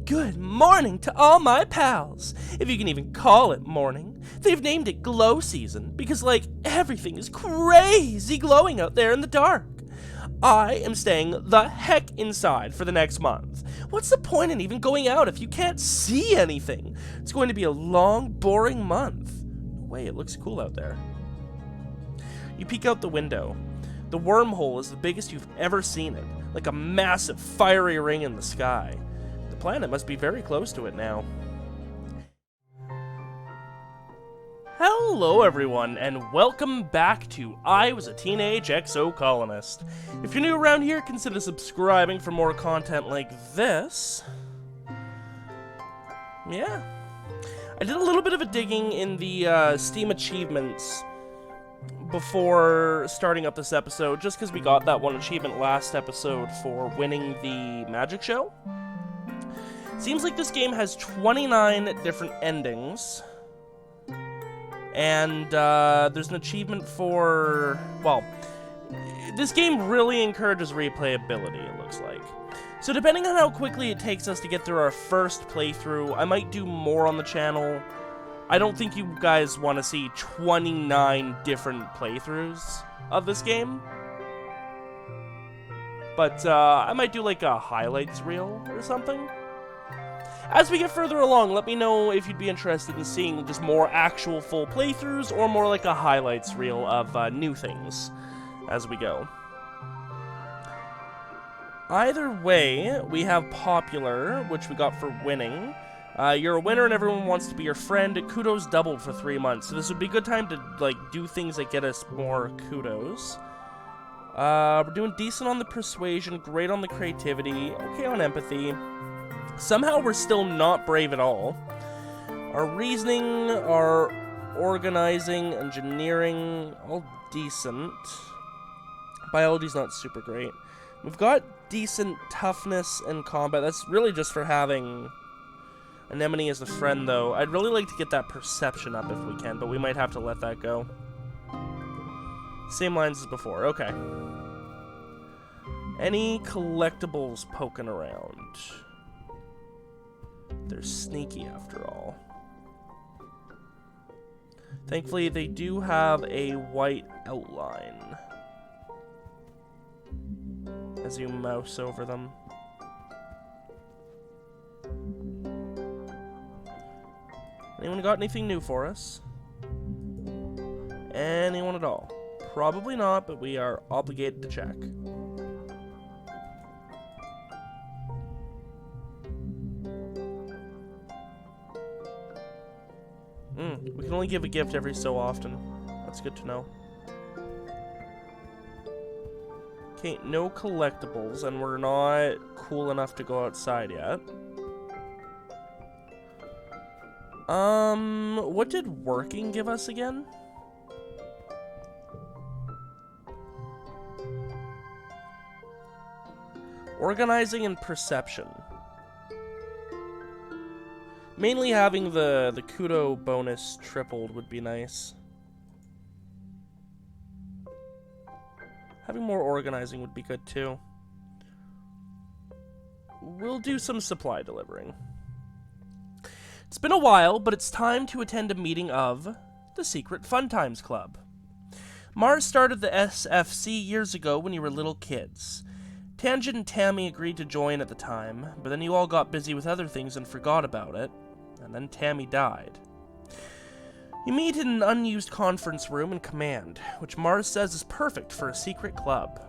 Good morning to all my pals, if you can even call it morning. They've named it glow season because, like, everything is crazy glowing out there in the dark. I am staying the heck inside for the next month. What's the point in even going out if you can't see anything? It's going to be a long, boring month. Wait, it looks cool out there. You peek out the window. The wormhole is the biggest you've ever seen it, like a massive fiery ring in the sky. The planet must be very close to it now. Hello everyone, and welcome back to I Was a Teenage Exocolonist. If you're new around here, consider subscribing for more content like this. Yeah. I did a little bit of a digging in the Steam achievements before starting up this episode, just because we got that one achievement last episode for winning the magic show. Seems like this game has 29 different endings. And there's an achievement for, well, this game really encourages replayability, it looks like. So depending on how quickly it takes us to get through our first playthrough, I might do more on the channel. I don't think you guys want to see 29 different playthroughs of this game. But I might do like a highlights reel or something. As we get further along, let me know if you'd be interested in seeing just more actual full playthroughs or more like a highlights reel of new things as we go. Either way, we have popular, which we got for winning. You're a winner and everyone wants to be your friend. Kudos doubled for 3 months. So this would be a good time to like do things that get us more kudos. We're doing decent on the persuasion, great on the creativity, okay on empathy. Somehow we're still not brave at all. Our reasoning, our organizing, engineering, all decent. Biology's not super great. We've got decent toughness and combat. That's really just for having Anemone as a friend, though. I'd really like to get that perception up if we can, but we might have to let that go. Same lines as before. Okay. Any collectibles poking around? They're sneaky after all. Thankfully, they do have a white outline as you mouse over them. Anyone got anything new for us? Anyone at all? Probably not, but we are obligated to check. We can only give a gift every so often. That's good to know. Okay, no collectibles, and we're not cool enough to go outside yet. What did working give us again? Organizing and perception. Mainly having the kudo bonus tripled would be nice. Having more organizing would be good too. We'll do some supply delivering. It's been a while, but it's time to attend a meeting of the Secret Funtimes Club. Mars started the SFC years ago when you were little kids. Tangent and Tammy agreed to join at the time, but then you all got busy with other things and forgot about it. And then Tammy died. You meet in an unused conference room in command, which Mars says is perfect for a secret club.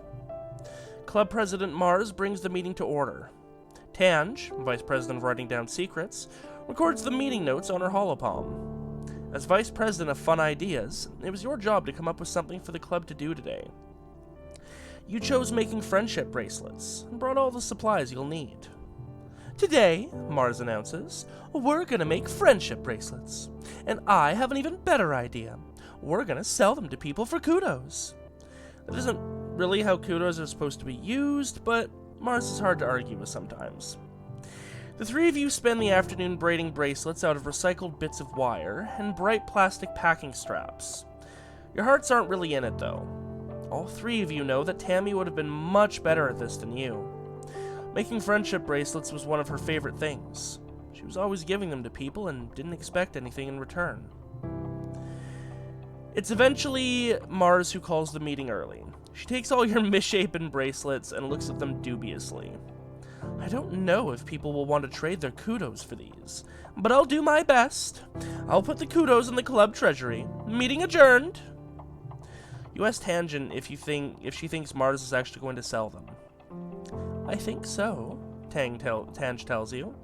Club President Mars brings the meeting to order. Tange, Vice President of Writing Down Secrets, records the meeting notes on her holopalm. As Vice President of Fun Ideas, it was your job to come up with something for the club to do today. You chose making friendship bracelets, and brought all the supplies you'll need. Today, Mars announces, we're gonna make friendship bracelets. And I have an even better idea. We're gonna sell them to people for kudos. That isn't really how kudos are supposed to be used, but Mars is hard to argue with sometimes. The three of you spend the afternoon braiding bracelets out of recycled bits of wire and bright plastic packing straps. Your hearts aren't really in it, though. All three of you know that Tammy would have been much better at this than you. Making friendship bracelets was one of her favorite things. She was always giving them to people and didn't expect anything in return. It's eventually Mars who calls the meeting early. She takes all your misshapen bracelets and looks at them dubiously. I don't know if people will want to trade their kudos for these, but I'll do my best. I'll put the kudos in the club treasury. Meeting adjourned. You ask Tangent if she thinks Mars is actually going to sell them. I think so, Tange tells you,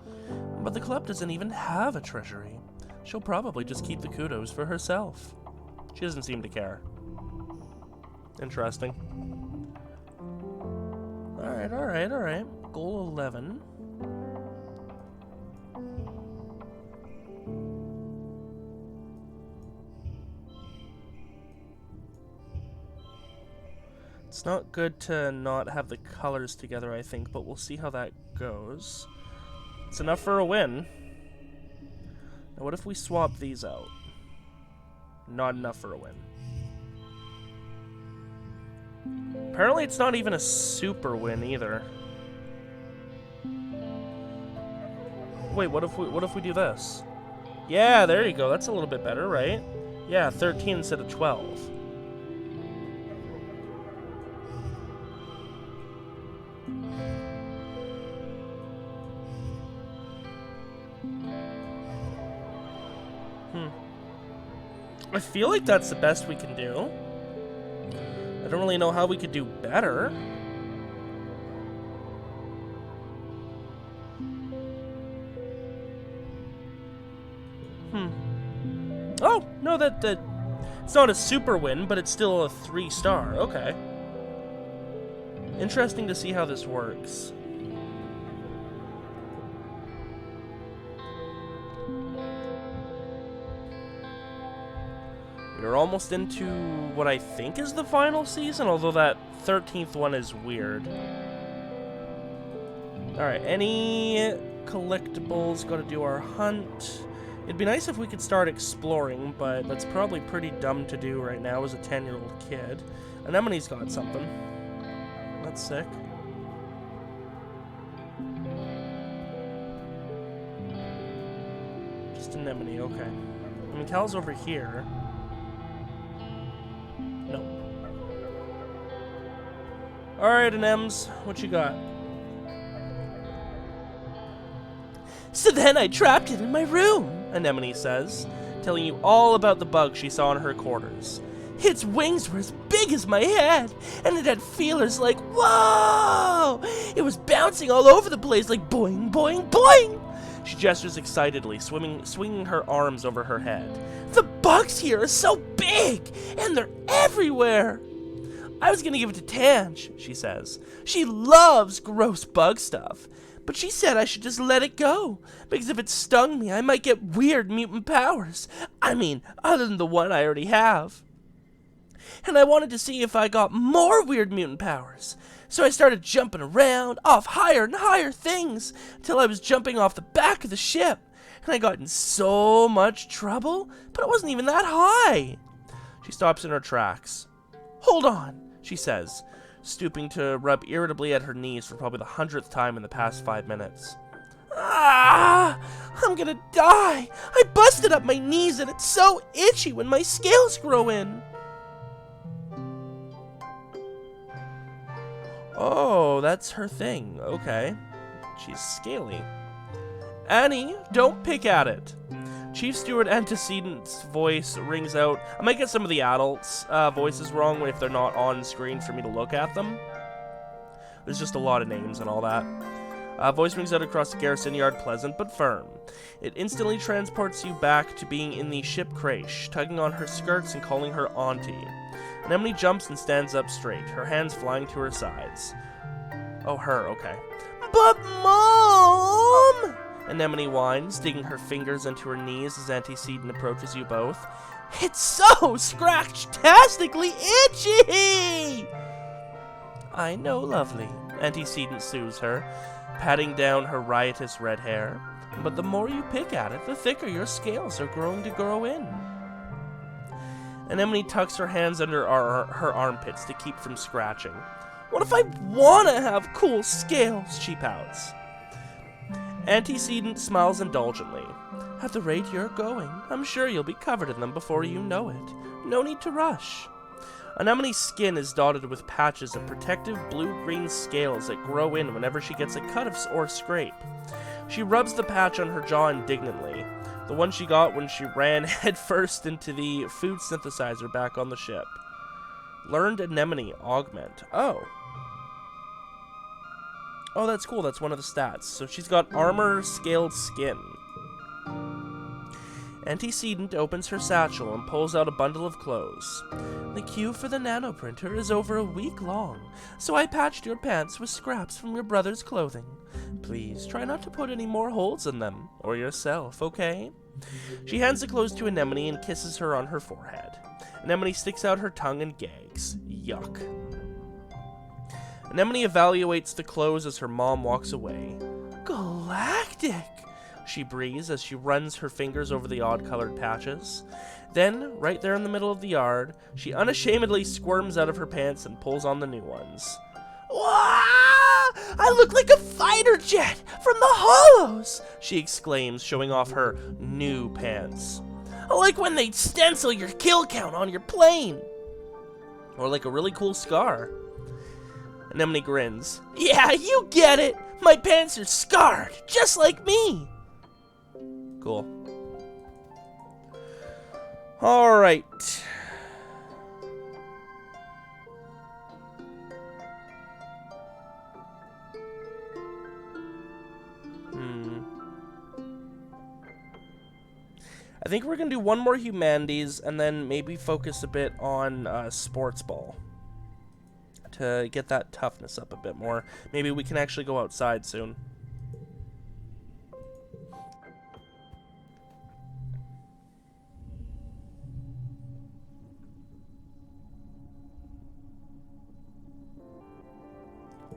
but the club doesn't even have a treasury. She'll probably just keep the kudos for herself. She doesn't seem to care. Interesting. Alright. Goal 11. It's not good to not have the colors together, I think, but we'll see how that goes. It's enough for a win. Now what if we swap these out? Not enough for a win. Apparently it's not even a super win either. Wait, what if we do this? Yeah, there you go. That's a little bit better, right? Yeah, 13 instead of 12. I feel like that's the best we can do. I don't really know how we could do better. Oh, no, that it's not a super win, but it's still a 3-star. Okay. Interesting to see how this works. We're almost into what I think is the final season, although that 13th one is weird. Alright, any collectibles? Gotta do our hunt. It'd be nice if we could start exploring, but that's probably pretty dumb to do right now as a 10-year-old kid. Anemone's got something. That's sick. Just Anemone, okay. I mean, Cal's over here. No. Alright, Anems, what you got? So then I trapped it in my room, Anemone says, telling you all about the bug she saw in her quarters. Its wings were as big as my head, and it had feelers like, whoa! It was bouncing all over the place like boing, boing, boing! She gestures excitedly, swinging her arms over her head. The bugs here are so big, and they're everywhere! I was gonna give it to Tange, she says. She loves gross bug stuff. But she said I should just let it go, because if it stung me, I might get weird mutant powers. I mean, other than the one I already have. And I wanted to see if I got more weird mutant powers. So I started jumping around, off higher and higher things, until I was jumping off the back of the ship. And I got in so much trouble, but it wasn't even that high. She stops in her tracks. Hold on, she says, stooping to rub irritably at her knees for probably the 100th time in the past 5 minutes. Ah! I'm gonna die! I busted up my knees and it's so itchy when my scales grow in! Oh, that's her thing. Okay. She's scaly. Annie, don't pick at it. Chief Steward Antecedent's voice rings out. I might get some of the adults' voices wrong if they're not on screen for me to look at them. There's just a lot of names and all that. Voice rings out across the garrison yard, pleasant but firm. It instantly transports you back to being in the ship creche, tugging on her skirts and calling her auntie. Anemone jumps and stands up straight, her hands flying to her sides. Oh, her, okay. But Mom! Anemone whines, digging her fingers into her knees as Antecedent approaches you both. It's so scratch-tastically itchy! I know, lovely, Antecedent soothes her, patting down her riotous red hair. But the more you pick at it, the thicker your scales are growing to grow in. Anemone tucks her hands under her armpits to keep from scratching. What if I want to have cool scales? She pouts. Antecedent smiles indulgently. At the rate you're going, I'm sure you'll be covered in them before you know it. No need to rush. Anemone's skin is dotted with patches of protective blue-green scales that grow in whenever she gets a cut or scrape. She rubs the patch on her jaw indignantly, the one she got when she ran headfirst into the food synthesizer back on the ship. Learned Anemone Augment. Oh, that's cool. That's one of the stats. So she's got armor scaled skin. Antecedent opens her satchel and pulls out a bundle of clothes. The queue for the nanoprinter is over a week long, so I patched your pants with scraps from your brother's clothing. Please try not to put any more holes in them, or yourself, okay? She hands the clothes to Anemone and kisses her on her forehead. Anemone sticks out her tongue and gags. Yuck. Anemone evaluates the clothes as her mom walks away. Galactic! She breathes as she runs her fingers over the odd-colored patches. Then, right there in the middle of the yard, she unashamedly squirms out of her pants and pulls on the new ones. Wah! I look like a fighter jet from the Hollows! She exclaims, showing off her new pants. Like when they stencil your kill count on your plane. Or like a really cool scar. Anemone grins. Yeah, you get it! My pants are scarred, just like me! Cool. Alright. I think we're going to do one more humanities and then maybe focus a bit on sports ball to get that toughness up a bit more. Maybe we can actually go outside soon.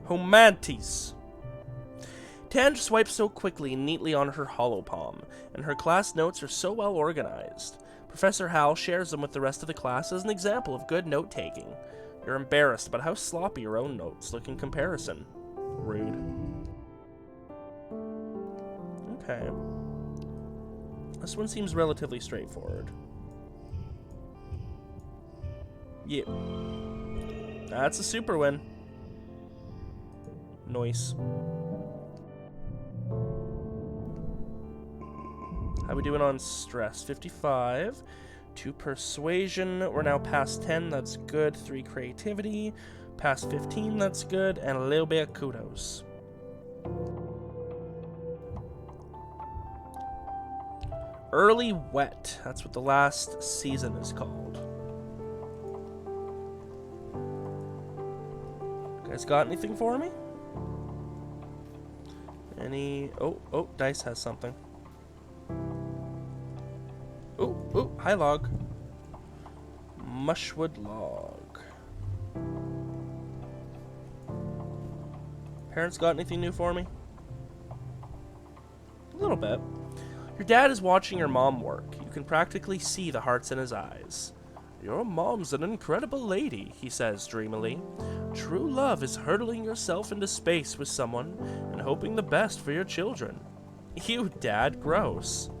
Humanities. Tange swipes so quickly and neatly on her hollow palm, and her class notes are so well organized. Professor Hal shares them with the rest of the class as an example of good note-taking. You're embarrassed about how sloppy your own notes look in comparison. Rude. Okay. This one seems relatively straightforward. Yeah. That's a super win. Nice. How we doing on stress? 55. 2 persuasion. We're now past 10. That's good. 3 creativity. Past 15. That's good. And a little bit of kudos. Early Wet. That's what the last season is called. You guys got anything for me? Oh, Dice has something. Oh, hi log. Mushwood log. Parents got anything new for me? A little bit. Your dad is watching your mom work. You can practically see the hearts in his eyes. Your mom's an incredible lady, he says dreamily. True love is hurtling yourself into space with someone and hoping the best for your children. Ew, Dad, gross.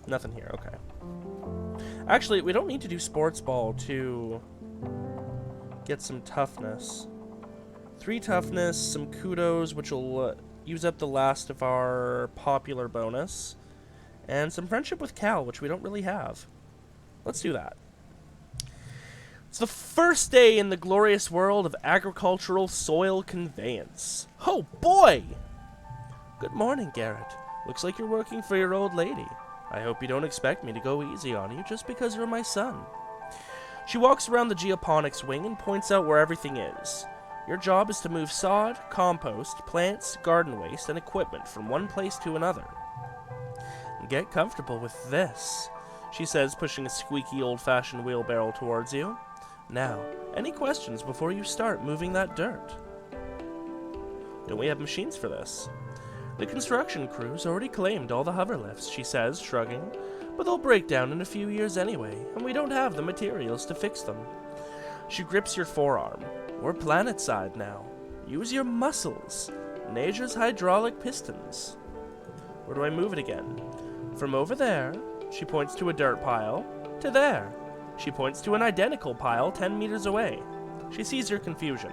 Nothing here, okay. Actually, we don't need to do sports ball to get some toughness. 3 toughness, some kudos, which will use up the last of our popular bonus, and some friendship with Cal, which we don't really have. Let's do that. It's the first day in the glorious world of agricultural soil conveyance. Oh boy! Good morning, Garrett. Looks like you're working for your old lady. I hope you don't expect me to go easy on you just because you're my son. She walks around the geoponics wing and points out where everything is. Your job is to move sod, compost, plants, garden waste, and equipment from one place to another. Get comfortable with this, she says, pushing a squeaky old-fashioned wheelbarrow towards you. Now, any questions before you start moving that dirt? Don't we have machines for this? The construction crew's already claimed all the hover lifts, she says, shrugging. But they'll break down in a few years anyway, and we don't have the materials to fix them. She grips your forearm. We're planet-side now. Use your muscles. Nature's hydraulic pistons. Where do I move it again? From over there, she points to a dirt pile, to there. She points to an identical pile 10 meters away. She sees your confusion.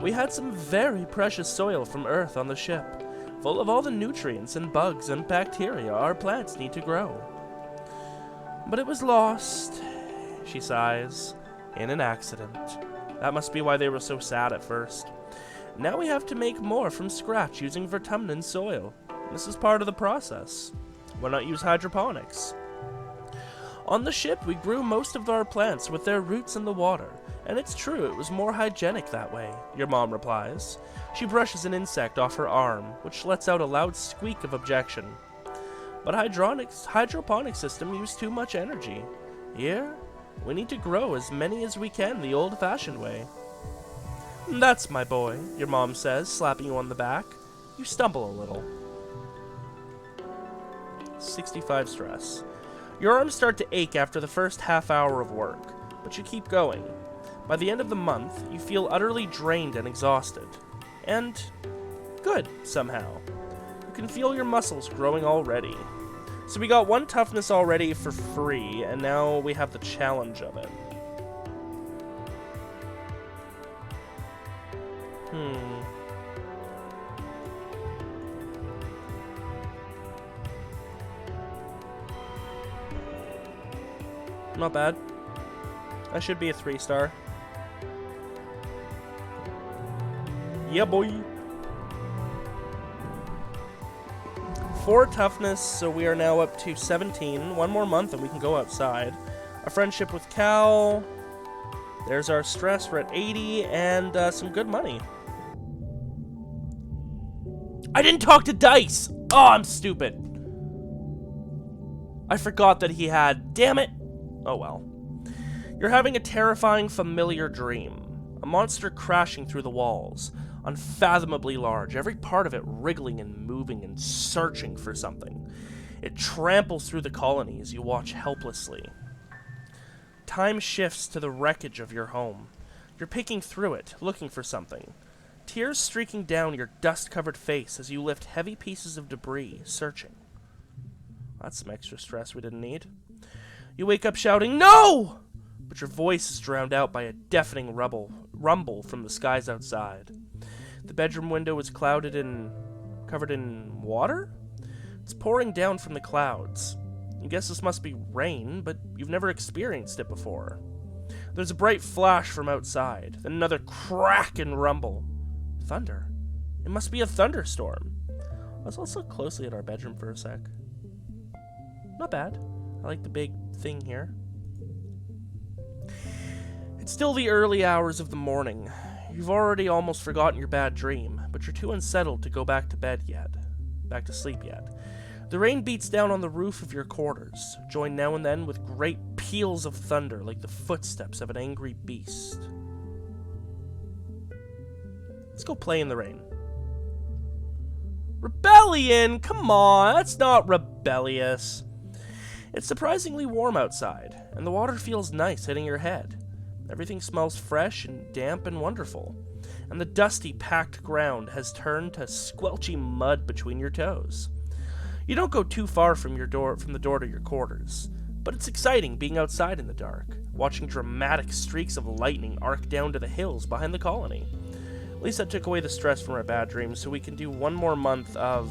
We had some very precious soil from Earth on the ship, full of all the nutrients and bugs and bacteria our plants need to grow. But it was lost, she sighs, in an accident. That must be why they were so sad at first. Now we have to make more from scratch using Vertumnan soil. This is part of the process. Why not use hydroponics? On the ship, we grew most of our plants with their roots in the water, and it's true it was more hygienic that way, your mom replies. She brushes an insect off her arm, which lets out a loud squeak of objection. But hydroponic system use too much energy. Here, we need to grow as many as we can the old-fashioned way. That's my boy, your mom says, slapping you on the back. You stumble a little. 65 stress. Your arms start to ache after the first half hour of work, but you keep going. By the end of the month, you feel utterly drained and exhausted. And good, somehow. You can feel your muscles growing already. So we got one toughness already for free, and now we have the challenge of it. Not bad. That should be a 3-star. Yeah, boy. 4 toughness, so we are now up to 17. One more month and we can go outside. A friendship with Cal. There's our stress. We're at 80 and some good money. I didn't talk to Dice! Oh, I'm stupid. I forgot that he had... Damn it! Oh well. You're having a terrifying familiar dream. A monster crashing through the walls. Unfathomably large, every part of it wriggling and moving and searching for something. It tramples through the colony as you watch helplessly. Time shifts to the wreckage of your home. You're picking through it, looking for something. Tears streaking down your dust-covered face as you lift heavy pieces of debris, searching. That's some extra stress we didn't need. You wake up shouting, "No!" But your voice is drowned out by a deafening rumble from the skies outside. The bedroom window is covered in water? It's pouring down from the clouds. You guess this must be rain, but you've never experienced it before. There's a bright flash from outside, then another crack and rumble. Thunder. It must be a thunderstorm. Let's also look closely at our bedroom for a sec. Not bad. I like the big thing here. It's still the early hours of the morning. You've already almost forgotten your bad dream, but you're too unsettled to go back to sleep yet. The rain beats down on the roof of your quarters, joined now and then with great peals of thunder like the footsteps of an angry beast. Let's go play in the rain. Rebellion? Come on, that's not rebellious. It's surprisingly warm outside, and the water feels nice hitting your head. Everything smells fresh and damp and wonderful, and the dusty, packed ground has turned to squelchy mud between your toes. You don't go too far from the door to your quarters, but it's exciting being outside in the dark, watching dramatic streaks of lightning arc down to the hills behind the colony. At least that took away the stress from our bad dreams, so we can do one more month of,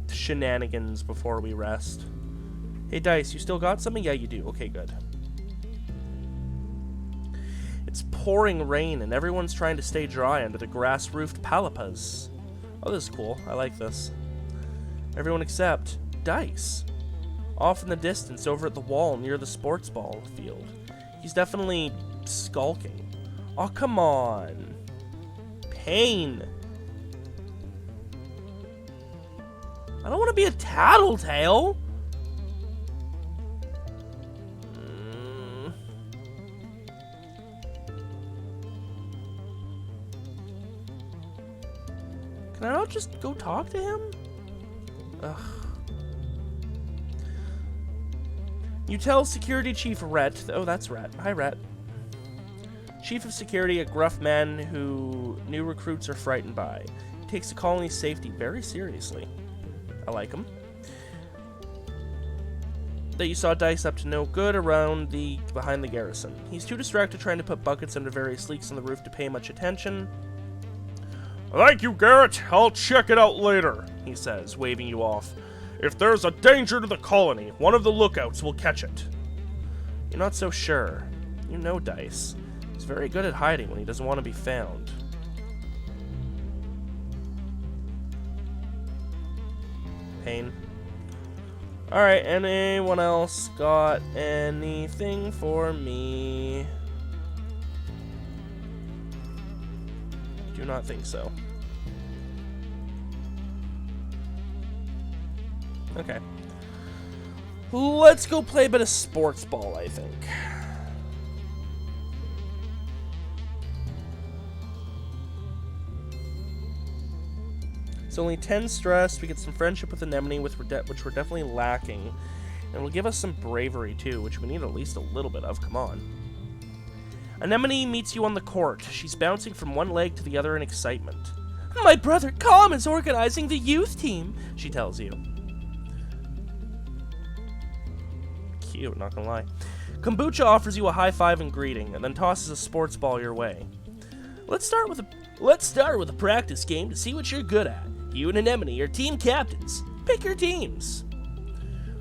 shenanigans before we rest. Hey, Dice, you still got something? Yeah, you do. Okay, good. It's pouring rain, and everyone's trying to stay dry under the grass-roofed palapas. Oh, this is cool. I like this. Everyone except Dice. Off in the distance, over at the wall near the sports ball field. He's definitely skulking. Oh, come on. Pain. I don't want to be a tattletale. Can I not just go talk to him? Ugh. You tell Security Chief Rhett... Oh, that's Rhett. Hi, Rhett. Chief of Security, a gruff man who new recruits are frightened by. He takes the colony's safety very seriously. I like him. That you saw Dice up to no good behind the garrison. He's too distracted trying to put buckets under various leaks on the roof to pay much attention. Thank you, Garrett. I'll check it out later, he says, waving you off. If there's a danger to the colony, one of the lookouts will catch it. You're not so sure. You know Dice. He's very good at hiding when he doesn't want to be found. Pain. Alright, anyone else got anything for me? Do not think so. Okay. Let's go play a bit of sports ball, I think. It's only 10 stress. We get some friendship with Anemone, which we're definitely lacking. And it'll give us some bravery, too, which we need at least a little bit of. Come on. Anemone meets you on the court. She's bouncing from one leg to the other in excitement. My brother Calm is organizing the youth team, she tells you. Cute, not gonna lie. Kombucha offers you a high five and greeting, and then tosses a sports ball your way. Let's start with a practice game to see what you're good at. You and Anemone are team captains. Pick your teams.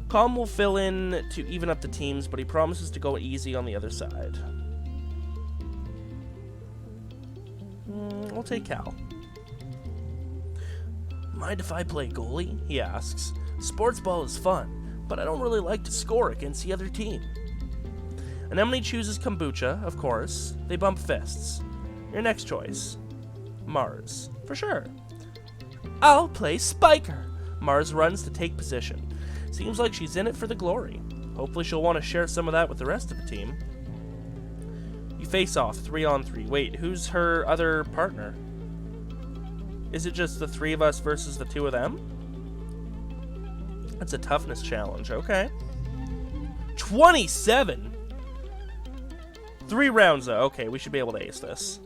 Calm will fill in to even up the teams, but he promises to go easy on the other side. I'll take Cal. Mind if I play goalie? He asks. Sports ball is fun, but I don't really like to score against the other team. Anemone chooses Kombucha, of course. They bump fists. Your next choice. Mars. For sure. I'll play Spiker. Mars runs to take position. Seems like she's in it for the glory. Hopefully she'll want to share some of that with the rest of the team. You face off, 3-on-3. Wait, who's her other partner? Is it just the three of us versus the two of them? That's a toughness challenge, okay. 27! 3 rounds, though. Okay, we should be able to ace this.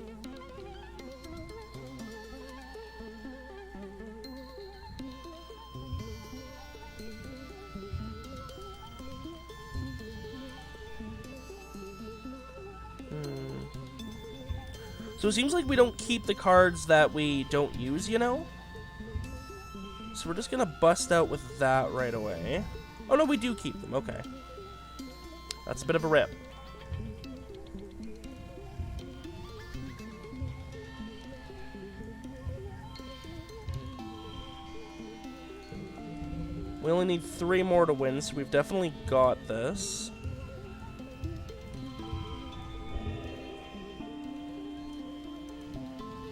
So it seems like we don't keep the cards that we don't use, you know? So we're just gonna bust out with that right away. Oh no, we do keep them, okay. That's a bit of a rip. We only need 3 more to win, so we've definitely got this.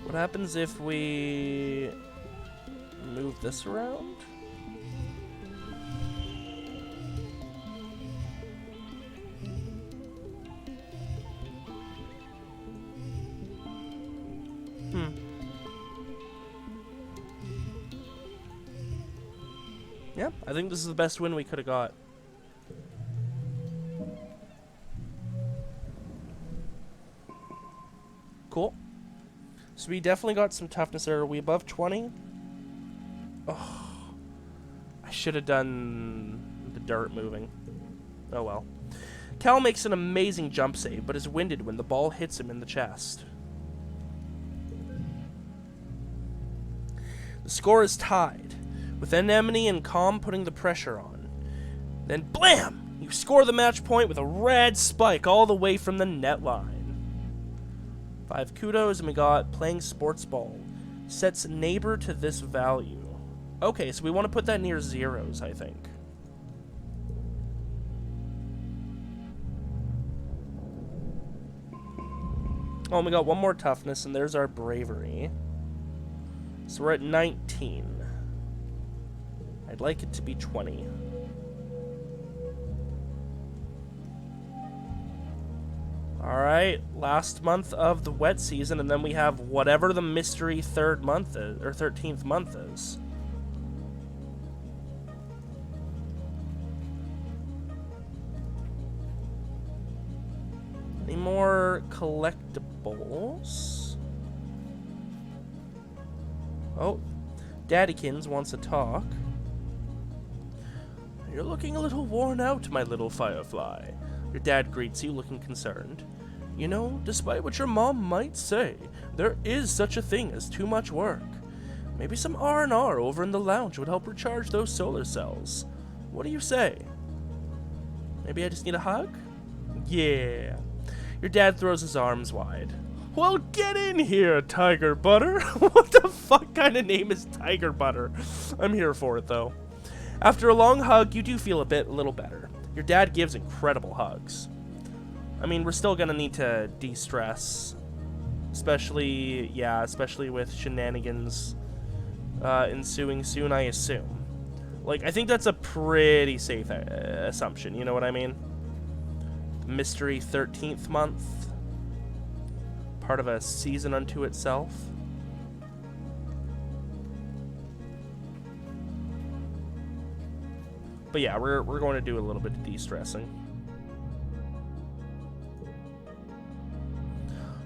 What happens if we move this around? Yeah, I think this is the best win we could have got. Cool. So we definitely got some toughness there. Are we above 20? Oh, I should have done the dirt moving. Oh well. Cal makes an amazing jump save, but is winded when the ball hits him in the chest. The score is tied, with Anemone and Calm putting the pressure on. Then blam! You score the match point with a rad spike all the way from the net line. 5 kudos, and we got playing sports ball. Sets neighbor to this value. Okay, so we want to put that near zeros, I think. Oh, and we got 1 more toughness, and there's our bravery. So we're at 19. I'd like it to be 20. Alright, last month of the wet season, and then we have whatever the mystery 3rd month is, or 13th month is. collectibles. Oh, Daddykins wants to talk. You're looking a little worn out, my little firefly. Your dad greets you, looking concerned. You know, despite what your mom might say, there is such a thing as too much work. Maybe some R&R over in the lounge would help recharge those solar cells. What do you say? Maybe I just need a hug? Yeah. Your dad throws his arms wide. Well, get in here, Tiger Butter. What the fuck kind of name is Tiger Butter? I'm here for it, though. After a long hug, you do feel a little better. Your dad gives incredible hugs. I mean, we're still gonna need to de-stress. Especially with shenanigans ensuing soon, I assume. Like, I think that's a pretty safe assumption, you know what I mean? Mystery 13th month. Part of a season unto itself. But yeah, we're going to do a little bit of de-stressing.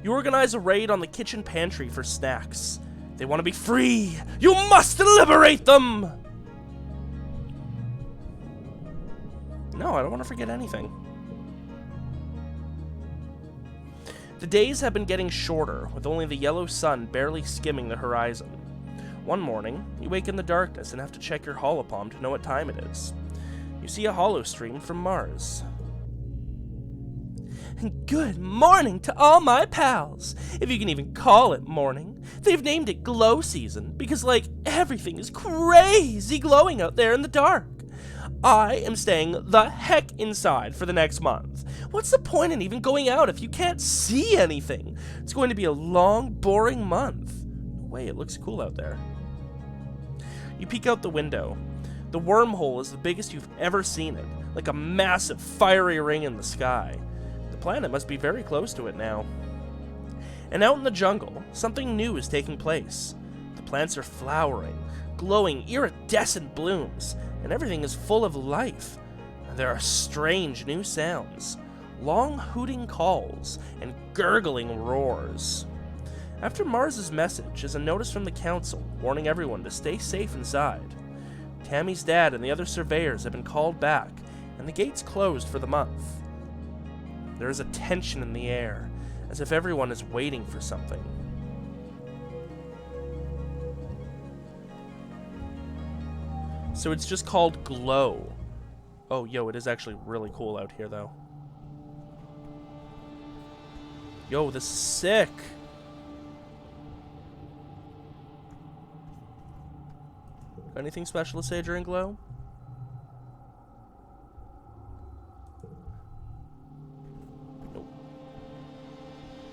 You organize a raid on the kitchen pantry for snacks. They want to be free! You must liberate them! No, I don't want to forget anything. The days have been getting shorter, with only the yellow sun barely skimming the horizon. One morning, you wake in the darkness and have to check your holopalm to know what time it is. You see a holo stream from Mars. Good morning to all my pals, if you can even call it morning. They've named it Glow Season because, like, everything is crazy glowing out there in the dark. I am staying the heck inside for the next month. What's the point in even going out if you can't see anything? It's going to be a long, boring month. Wait, it looks cool out there. You peek out the window. The wormhole is the biggest you've ever seen it, like a massive fiery ring in the sky. The planet must be very close to it now. And out in the jungle, something new is taking place. The plants are flowering, glowing iridescent blooms, and everything is full of life. There are strange new sounds, long hooting calls, and gurgling roars. After Mars's message is a notice from the council warning everyone to stay safe inside. Tammy's dad and the other surveyors have been called back, and the gates closed for the month. There is a tension in the air, as if everyone is waiting for something. So it's just called Glow. Oh, yo, it is actually really cool out here, though. Yo, this is sick. Anything special to say during Glow? Nope.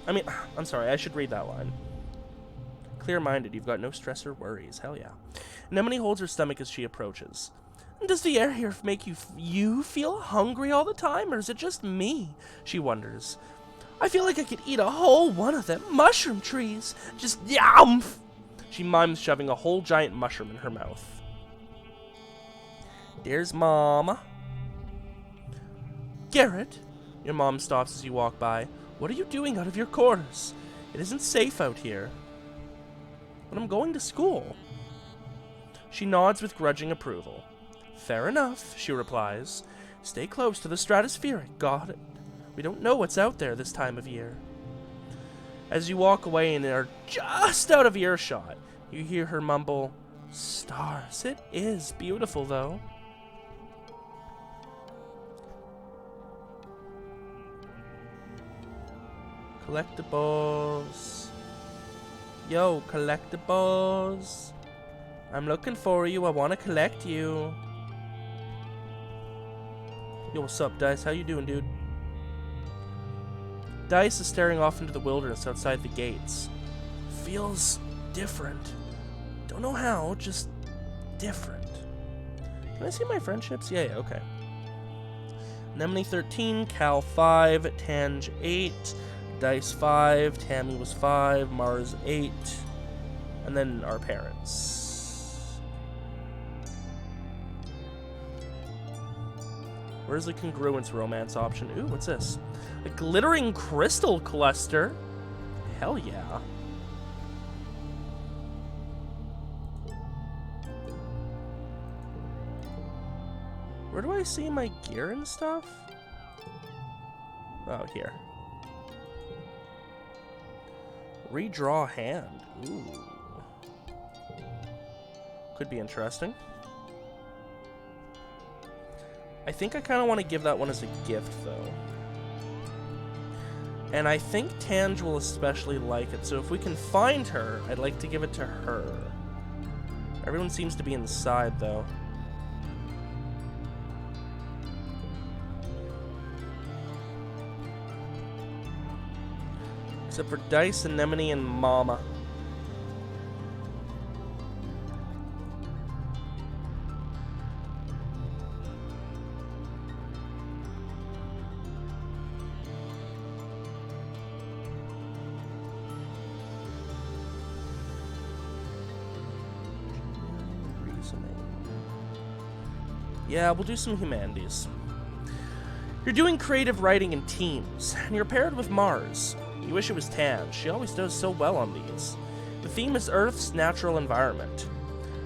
I mean, I'm sorry, I should read that line. Clear-minded, you've got no stress or worries. Hell yeah. Anemone holds her stomach as she approaches. Does the air here make you feel hungry all the time, or is it just me? She wonders. I feel like I could eat a whole one of them mushroom trees. Just yum! She mimes shoving a whole giant mushroom in her mouth. There's Mama. Garrett, your mom stops as you walk by. What are you doing out of your quarters? It isn't safe out here. But I'm going to school. She nods with grudging approval. Fair enough, she replies. Stay close to the stratospheric, got it? We don't know what's out there this time of year. As you walk away and are just out of earshot, you hear her mumble, Stars, it is beautiful though. Collectibles. Yo, collectibles. I'm looking for you. I want to collect you. Yo, what's up, Dice? How you doing, dude? Dice is staring off into the wilderness outside the gates. Feels different. Don't know how, just different. Can I see my friendships? Yeah, okay. Anemone 13, Cal 5, Tang 8, Dice 5, Tammy was 5, Mars 8, and then our parents. Where's the congruence romance option? Ooh, what's this? A glittering crystal cluster? Hell yeah. Where do I see my gear and stuff? Oh, here. Redraw hand. Ooh. Could be interesting. I think I kind of want to give that one as a gift, though. And I think Tange will especially like it, so if we can find her, I'd like to give it to her. Everyone seems to be inside, though. Except for Dice, Anemone, and Mama. Yeah, we'll do some humanities. You're doing creative writing in teams, and you're paired with Mars. You wish it was Tan. She always does so well on these. The theme is Earth's natural environment.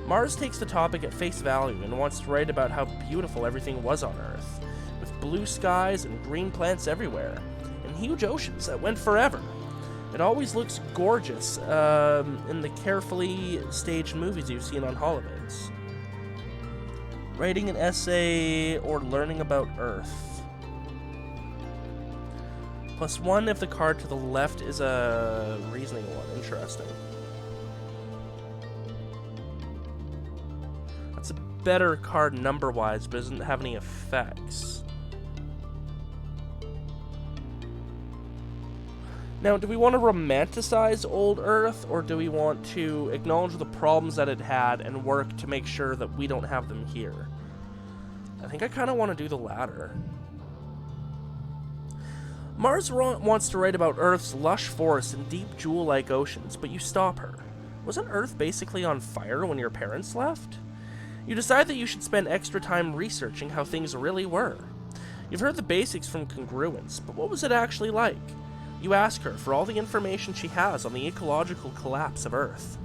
Mars takes the topic at face value and wants to write about how beautiful everything was on Earth, with blue skies and green plants everywhere, and huge oceans that went forever. It always looks gorgeous in the carefully staged movies you've seen on holidays. Writing an essay or learning about Earth. +1 if the card to the left is a reasoning one. Interesting. That's a better card number-wise, but doesn't have any effects. Now, do we want to romanticize old Earth, or do we want to acknowledge the problems that it had and work to make sure that we don't have them here? I think I kind of want to do the latter. Mars wants to write about Earth's lush forests and deep jewel-like oceans, but you stop her. Wasn't Earth basically on fire when your parents left? You decide that you should spend extra time researching how things really were. You've heard the basics from congruence, but what was it actually like? You ask her for all the information she has on the ecological collapse of Earth.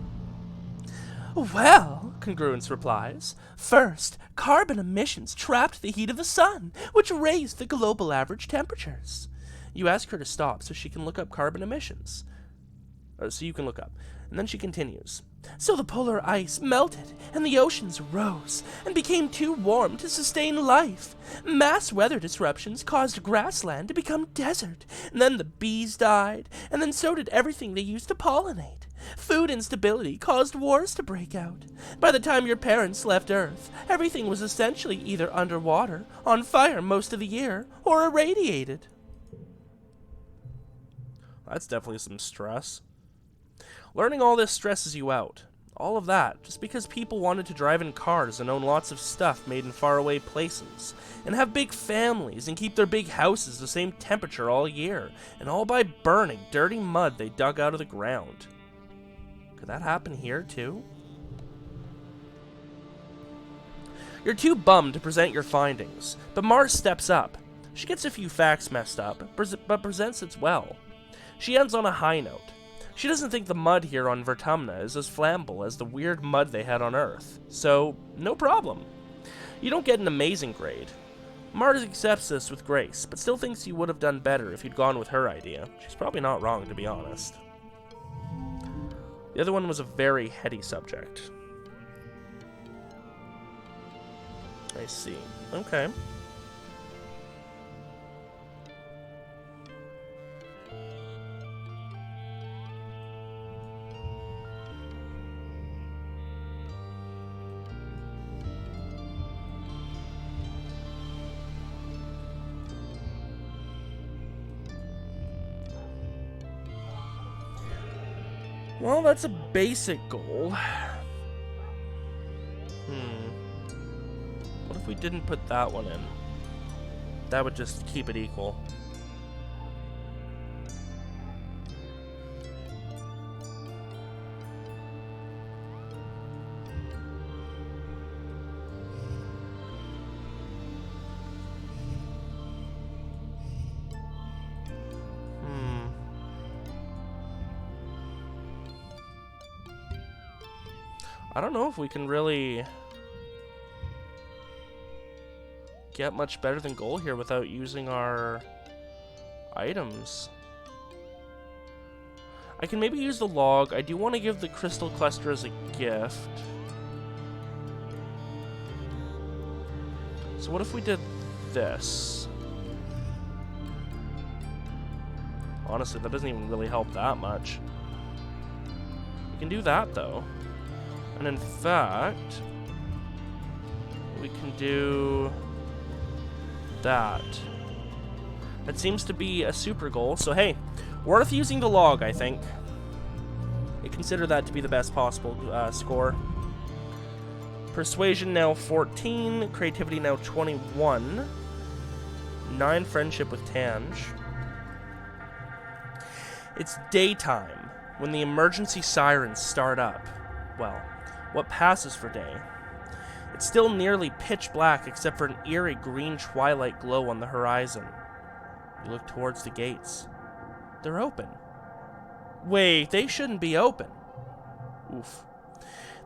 Well, congruence replies, first, carbon emissions trapped the heat of the sun, which raised the global average temperatures. You ask her to stop so she can look up carbon emissions. So you can look up. And then she continues. So the polar ice melted, and the oceans rose, and became too warm to sustain life. Mass weather disruptions caused grassland to become desert, and then the bees died, and then so did everything they used to pollinate. Food instability caused wars to break out. By the time your parents left Earth, everything was essentially either underwater, on fire most of the year, or irradiated. That's definitely some stress. Learning all this stresses you out. All of that, just because people wanted to drive in cars and own lots of stuff made in faraway places, and have big families and keep their big houses the same temperature all year, and all by burning dirty mud they dug out of the ground. Could that happen here too? You're too bummed to present your findings, but Mars steps up. She gets a few facts messed up, but presents it well. She ends on a high note. She doesn't think the mud here on Vertumna is as flammable as the weird mud they had on Earth, so no problem. You don't get an amazing grade. Mars accepts this with grace, but still thinks you would have done better if you'd gone with her idea. She's probably not wrong, to be honest. The other one was a very heady subject. I see. Okay. Well, that's a basic goal. What if we didn't put that one in? That would just keep it equal. I don't know if we can really get much better than gold here without using our items. I can maybe use the log. I do want to give the crystal cluster as a gift. So what if we did this? Honestly, that doesn't even really help that much. We can do that, though. And in fact, we can do that. That seems to be a super goal, so hey, worth using the log, I think. I consider that to be the best possible score. Persuasion now 14, creativity now 21, 9 friendship with Tange. It's daytime when the emergency sirens start up. Well, what passes for day. It's still nearly pitch black except for an eerie green twilight glow on the horizon. You look towards the gates. They're open. Wait, they shouldn't be open. Oof.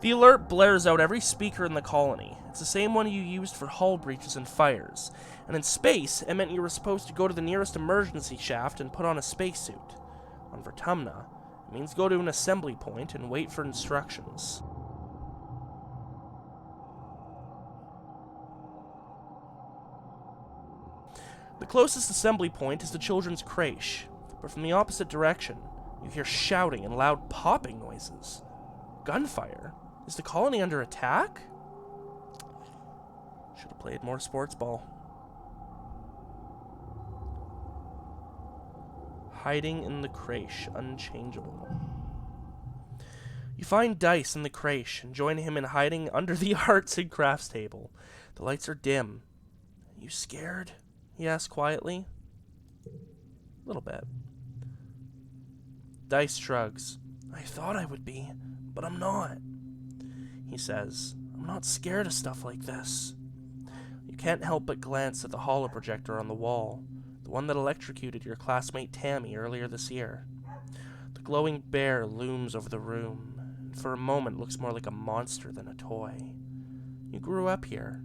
The alert blares out every speaker in the colony. It's the same one you used for hull breaches and fires. And in space, it meant you were supposed to go to the nearest emergency shaft and put on a spacesuit. On Vertumna, it means go to an assembly point and wait for instructions. The closest assembly point is the children's creche, but from the opposite direction, you hear shouting and loud popping noises. Gunfire? Is the colony under attack? Should have played more sports ball. Hiding in the creche, unchangeable. You find Dice in the creche and join him in hiding under the arts and crafts table. The lights are dim. Are you scared? He asks quietly. A little bit. Dice shrugs. I thought I would be, but I'm not. He says, I'm not scared of stuff like this. You can't help but glance at the holoprojector on the wall, the one that electrocuted your classmate Tammy earlier this year. The glowing bear looms over the room, and for a moment looks more like a monster than a toy. You grew up here.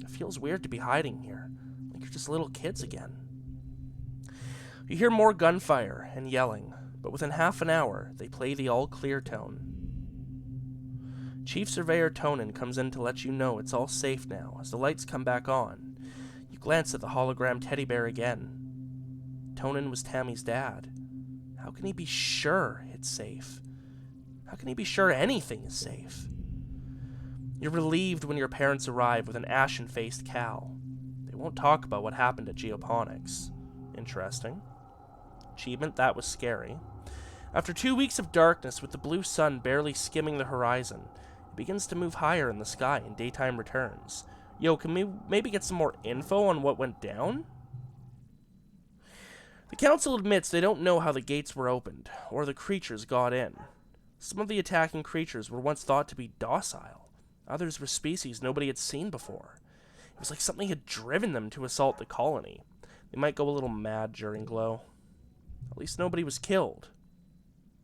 It feels weird to be hiding here, like you're just little kids again. You hear more gunfire and yelling, but within half an hour, they play the all-clear tone. Chief Surveyor Tonin comes in to let you know it's all safe now as the lights come back on. You glance at the hologram teddy bear again. Tonin was Tammy's dad. How can he be sure it's safe? How can he be sure anything is safe? You're relieved when your parents arrive with an ashen-faced Cal. They won't talk about what happened at Geoponics. Interesting. Achievement, that was scary. After 2 weeks of darkness with the blue sun barely skimming the horizon, it begins to move higher in the sky and daytime returns. Yo, can we maybe get some more info on what went down? The council admits they don't know how the gates were opened, or the creatures got in. Some of the attacking creatures were once thought to be docile. Others were species nobody had seen before. It was like something had driven them to assault the colony. They might go a little mad during Glow. At least nobody was killed.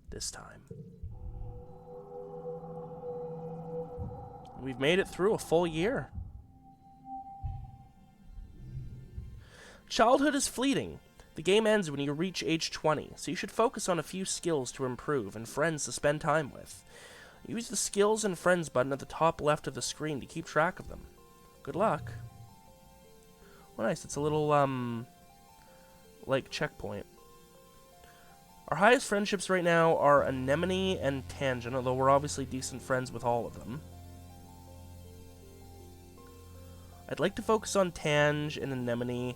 This time. We've made it through a full year. Childhood is fleeting. The game ends when you reach age 20, so you should focus on a few skills to improve and friends to spend time with. Use the Skills and Friends button at the top left of the screen to keep track of them. Good luck. Oh, nice. It's a little, like, checkpoint. Our highest friendships right now are Anemone and Tangent, although we're obviously decent friends with all of them. I'd like to focus on Tange and Anemone,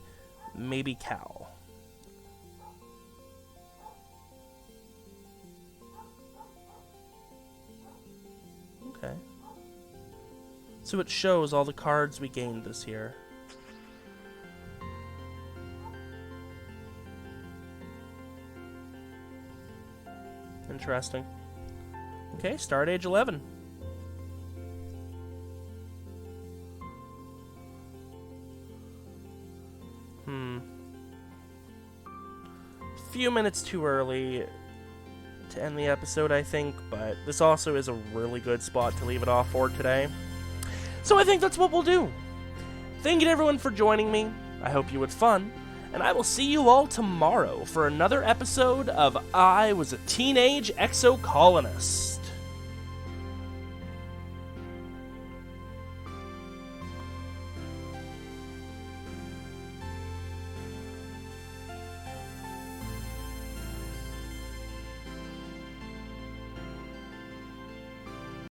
maybe Cal. Okay. So it shows all the cards we gained this year. Interesting. Okay, start age 11. Few minutes too early. to end the episode, I think, but this also is a really good spot to leave it off for today. So I think that's what we'll do. Thank you to everyone for joining me. I hope you had fun, and I will see you all tomorrow for another episode of I Was a Teenage Exocolonist.